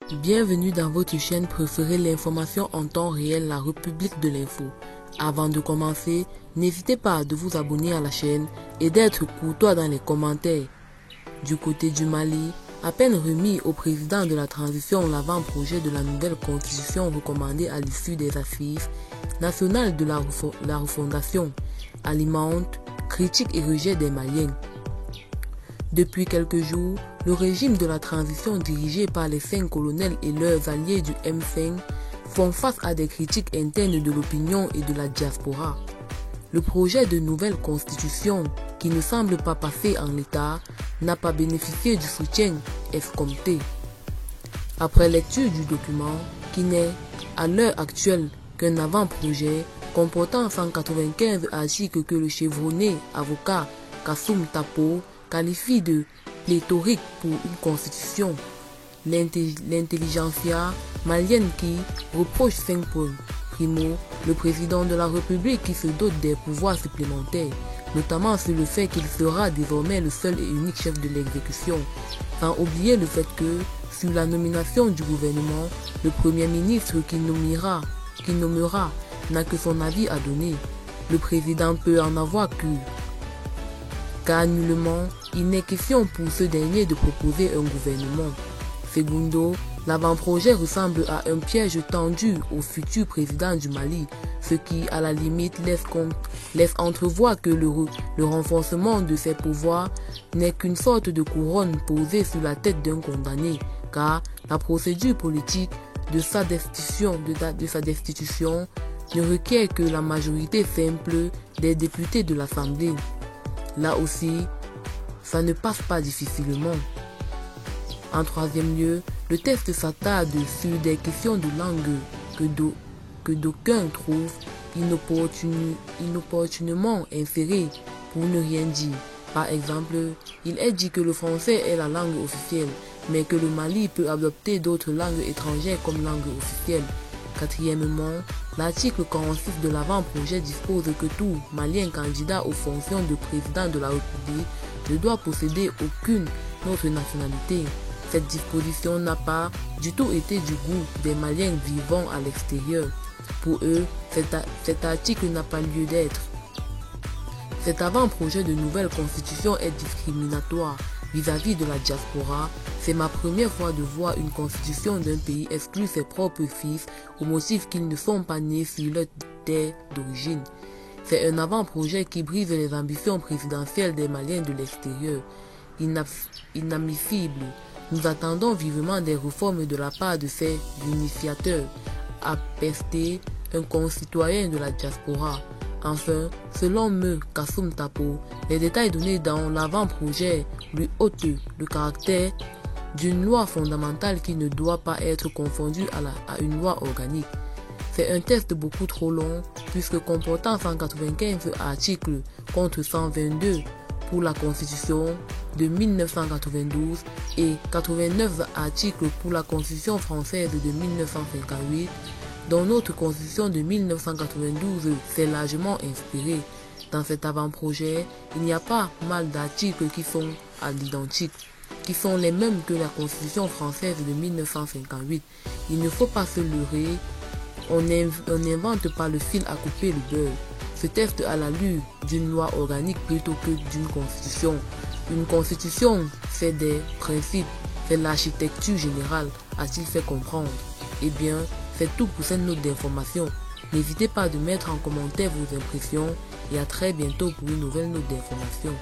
Bienvenue dans votre chaîne préférée, l'information en temps réel, la République de l'info. Avant de commencer, n'hésitez pas de vous abonner à la chaîne et d'être courtois dans les commentaires. Du côté du Mali, à peine remis au président de la transition l'avant-projet de la nouvelle constitution recommandée à l'issue des assises nationales de la refondation, alimente critiques et rejet des Maliens. Depuis quelques jours, le régime de la transition dirigé par les 5 colonels et leurs alliés du M5 font face à des critiques internes de l'opinion et de la diaspora. Le projet de nouvelle constitution, qui ne semble pas passer en l'état, n'a pas bénéficié du soutien escompté. Après lecture du document, qui n'est à l'heure actuelle qu'un avant-projet comportant 195 articles que le chevronné avocat Kassoum Tapo qualifie de pléthorique pour une constitution, l'intelligentsia malienne qui reproche 5 points. Primo, le président de la République qui se dote des pouvoirs supplémentaires, notamment sur le fait qu'il sera désormais le seul et unique chef de l'exécution, sans oublier le fait que, sur la nomination du gouvernement, le Premier ministre qui nommera n'a que son avis à donner. Le président peut en avoir car nullement, il n'est question pour ce dernier de proposer un gouvernement. Segundo, l'avant-projet ressemble à un piège tendu au futur président du Mali, ce qui, à la limite, laisse entrevoir que le renforcement de ses pouvoirs n'est qu'une sorte de couronne posée sur la tête d'un condamné, car la procédure politique de sa destitution ne requiert que la majorité simple des députés de l'Assemblée. Là aussi, ça ne passe pas difficilement. En troisième lieu, le texte s'attarde sur des questions de langue que d'aucuns trouvent inopportunément insérées pour ne rien dire. Par exemple, il est dit que le français est la langue officielle, mais que le Mali peut adopter d'autres langues étrangères comme langue officielle. Quatrièmement, l'article 46 de l'avant-projet dispose que tout Malien candidat aux fonctions de président de la République ne doit posséder aucune autre nationalité. Cette disposition n'a pas du tout été du goût des Maliens vivant à l'extérieur. Pour eux, cet article n'a pas lieu d'être. Cet avant-projet de nouvelle constitution est discriminatoire vis-à-vis de la diaspora. C'est ma première fois de voir une constitution d'un pays exclure ses propres fils au motif qu'ils ne sont pas nés sur leur terre d'origine. C'est un avant-projet qui brise les ambitions présidentielles des Maliens de l'extérieur. Inadmissible. Nous attendons vivement des réformes de la part de ses initiateurs, a pesté un concitoyen de la diaspora. Enfin, selon Kassoum Tapo, les détails donnés dans l'avant-projet lui ôtent le caractère d'une loi fondamentale qui ne doit pas être confondue à une loi organique. C'est un texte beaucoup trop long puisque comportant 195 articles contre 122 pour la Constitution de 1992 et 89 articles pour la Constitution française de 1958, dont notre Constitution de 1992 s'est largement inspirée. Dans cet avant-projet, il n'y a pas mal d'articles qui sont à l'identique, qui sont les mêmes que la Constitution française de 1958. Il ne faut pas se leurrer, on n'invente pas le fil à couper le beurre. Ce texte a l'allure d'une loi organique plutôt que d'une constitution. Une constitution, c'est des principes, c'est l'architecture générale, a-t-il fait comprendre. Eh bien, c'est tout pour cette note d'information. N'hésitez pas à mettre en commentaire vos impressions et à très bientôt pour une nouvelle note d'information.